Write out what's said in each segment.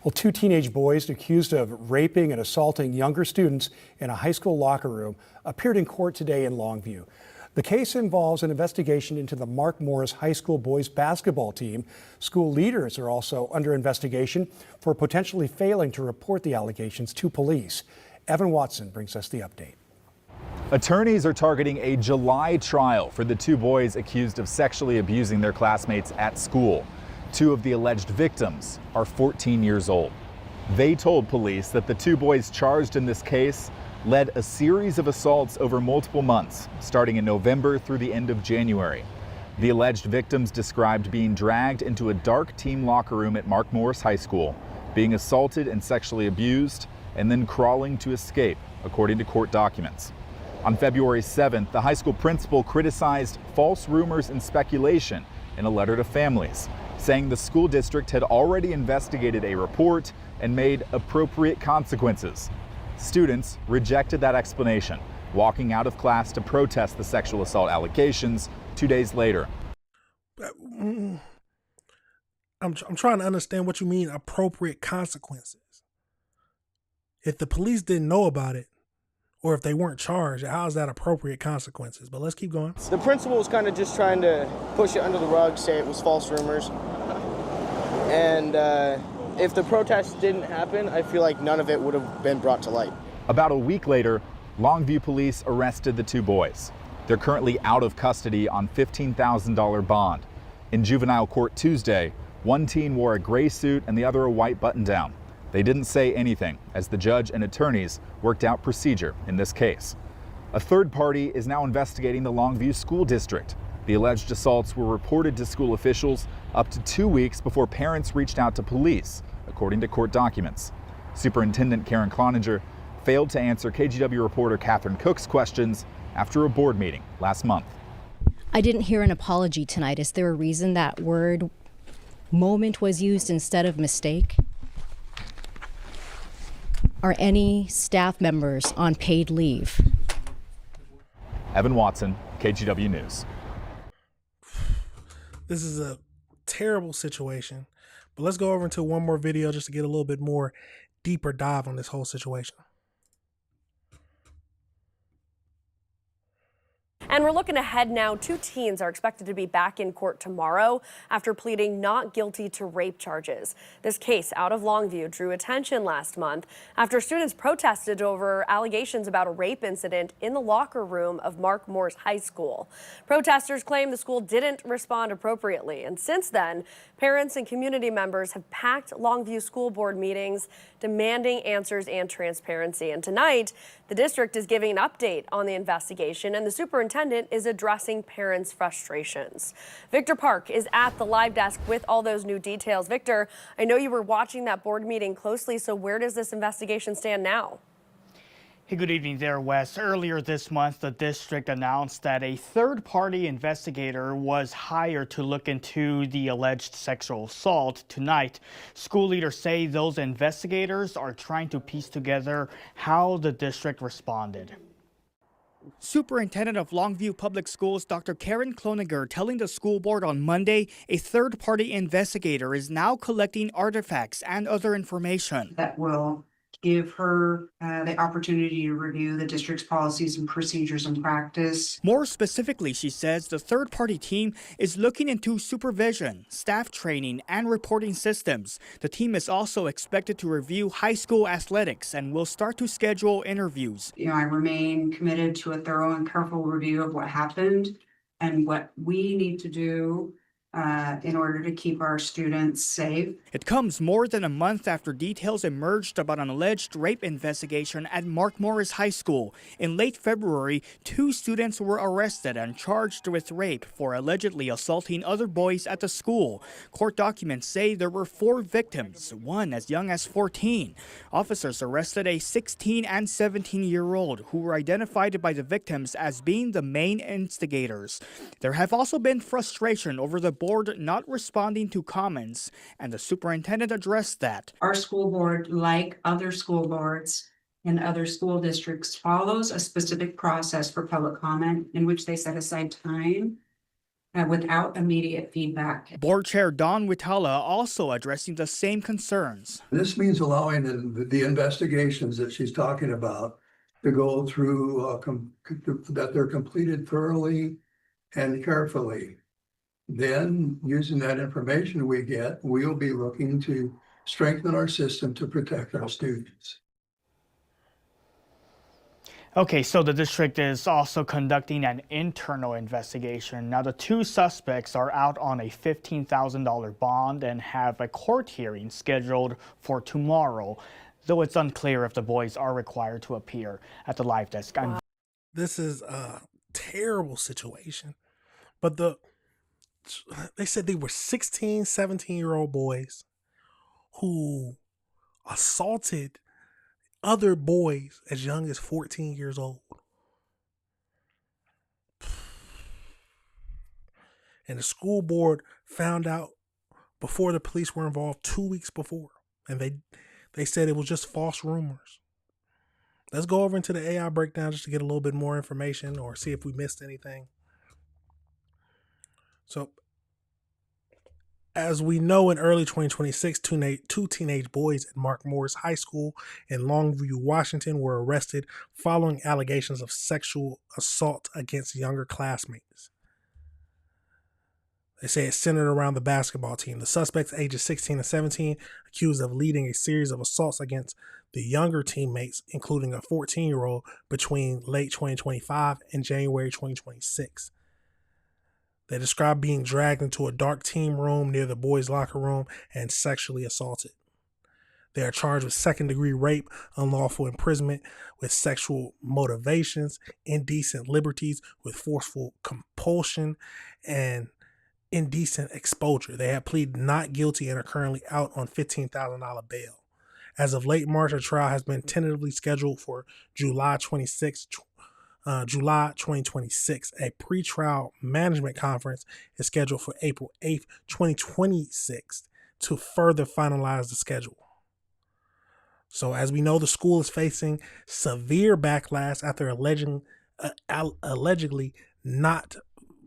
Well, two teenage boys accused of raping and assaulting younger students in a high school locker room appeared in court today in Longview. The case involves an investigation into the Mark Morris High School boys basketball team. School leaders are also under investigation for potentially failing to report the allegations to police. Evan Watson brings us the update. Attorneys are targeting a July trial for the two boys accused of sexually abusing their classmates at school. Two of the alleged victims are 14 years old. They told police that the two boys charged in this case led a series of assaults over multiple months, starting in November through the end of January. The alleged victims described being dragged into a dark team locker room at Mark Morris High School, being assaulted and sexually abused, and then crawling to escape, according to court documents. On February 7th, the high school principal criticized false rumors and speculation in a letter to families, saying the school district had already investigated a report and made appropriate consequences. Students rejected that explanation, walking out of class to protest the sexual assault allegations 2 days later. I'm trying to understand what you mean appropriate consequences. If the police didn't know about it, or if they weren't charged, how is that appropriate consequences? But let's keep going. The principal was kind of just trying to push it under the rug, say it was false rumors. And if the protest didn't happen, I feel like none of it would have been brought to light. About a week later, Longview police arrested the two boys. They're currently out of custody on $15,000 bond. In juvenile court Tuesday, one teen wore a gray suit and the other a white button-down. They didn't say anything as the judge and attorneys worked out procedure in this case. A third party is now investigating the Longview School District. The alleged assaults were reported to school officials up to 2 weeks before parents reached out to police, according to court documents. Superintendent Karen Cloninger failed to answer KGW reporter Catherine Cook's questions after a board meeting last month. I didn't hear an apology tonight. Is there a reason that word moment was used instead of mistake? Are any staff members on paid leave? Evan Watson, KGW News. This is a terrible situation, but let's go over into one more video just to get a little bit more deeper dive on this whole situation. And we're looking ahead now. Two teens are expected to be back in court tomorrow after pleading not guilty to rape charges. This case out of Longview drew attention last month after students protested over allegations about a rape incident in the locker room of Mark Morris High School. Protesters claim the school didn't respond appropriately, and since then, parents and community members have packed Longview school board meetings demanding answers and transparency. And tonight, the district is giving an update on the investigation, and the superintendent is addressing parents' frustrations. Victor Park is at the live desk with all those new details. Victor, I know you were watching that board meeting closely, so where does this investigation stand now? Hey, good evening there, Wes. Earlier this month, the district announced that a third-party investigator was hired to look into the alleged sexual assault. Tonight, school leaders say those investigators are trying to piece together how the district responded. Superintendent of Longview Public Schools, Dr. Karen Cloninger, telling the school board on Monday a third-party investigator is now collecting artifacts and other information that will give her the opportunity to review the district's policies and procedures and practice. More specifically, she says the third-party team is looking into supervision, staff training, and reporting systems. The team is also expected to review high school athletics and will start to schedule interviews. I remain committed to a thorough and careful review of what happened and what we need to do in order to keep our students safe. It comes more than a month after details emerged about an alleged rape investigation at Mark Morris High School. In late February, 2 students were arrested and charged with rape for allegedly assaulting other boys at the school. Court documents say there were 4 victims, one as young as 14. Officers arrested a 16 and 17-year-old who were identified by the victims as being the main instigators. There have also been frustration over the board not responding to comments, and the superintendent addressed that. Our school board, like other school boards and other school districts, follows a specific process for public comment in which they set aside time without immediate feedback. Board Chair Don Witala also addressing the same concerns. This means allowing the investigations that she's talking about to go through, that they're completed thoroughly and carefully. Then, using that information we get, we'll be looking to strengthen our system to protect our students. Okay, so the district is also conducting an internal investigation. Now, the two suspects are out on a $15,000 bond and have a court hearing scheduled for tomorrow, though it's unclear if the boys are required to appear at the live desk. This is a terrible situation. But they said they were 16, 17-year-old boys who assaulted other boys as young as 14 years old. And the school board found out before the police were involved 2 weeks before. And they said it was just false rumors. Let's go over into the AI breakdown just to get a little bit more information or see if we missed anything. So, as we know, in early 2026, two teenage boys at Mark Morris High School in Longview, Washington, were arrested following allegations of sexual assault against younger classmates. They say it's centered around the basketball team. The suspects, ages 16 and 17, accused of leading a series of assaults against the younger teammates, including a 14-year-old, between late 2025 and January 2026. They described being dragged into a dark team room near the boys' locker room and sexually assaulted. They are charged with second-degree rape, unlawful imprisonment with sexual motivations, indecent liberties with forceful compulsion, and indecent exposure. They have pleaded not guilty and are currently out on $15,000 bail. As of late March, a trial has been tentatively scheduled for July 2026. A pretrial management conference is scheduled for April 8th, 2026 to further finalize the schedule. So as we know, the school is facing severe backlash after allegedly not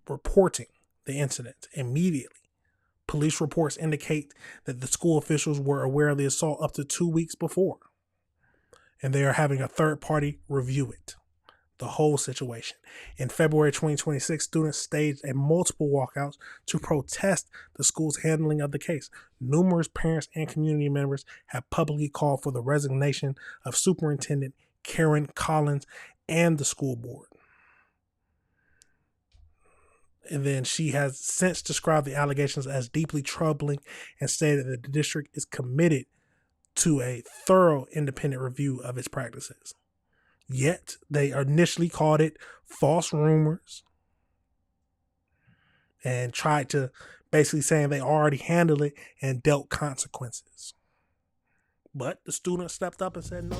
reporting the incident immediately. Police reports indicate that the school officials were aware of the assault up to 2 weeks before, and they are having a third party review it. The whole situation. In February 2026, students staged a multiple walkouts to protest the school's handling of the case. Numerous parents and community members have publicly called for the resignation of Superintendent Karen Collins and the school board. And then she has since described the allegations as deeply troubling and stated that the district is committed to a thorough independent review of its practices. Yet, they initially called it false rumors and tried to basically saying they already handled it and dealt consequences. But the students stepped up and said no.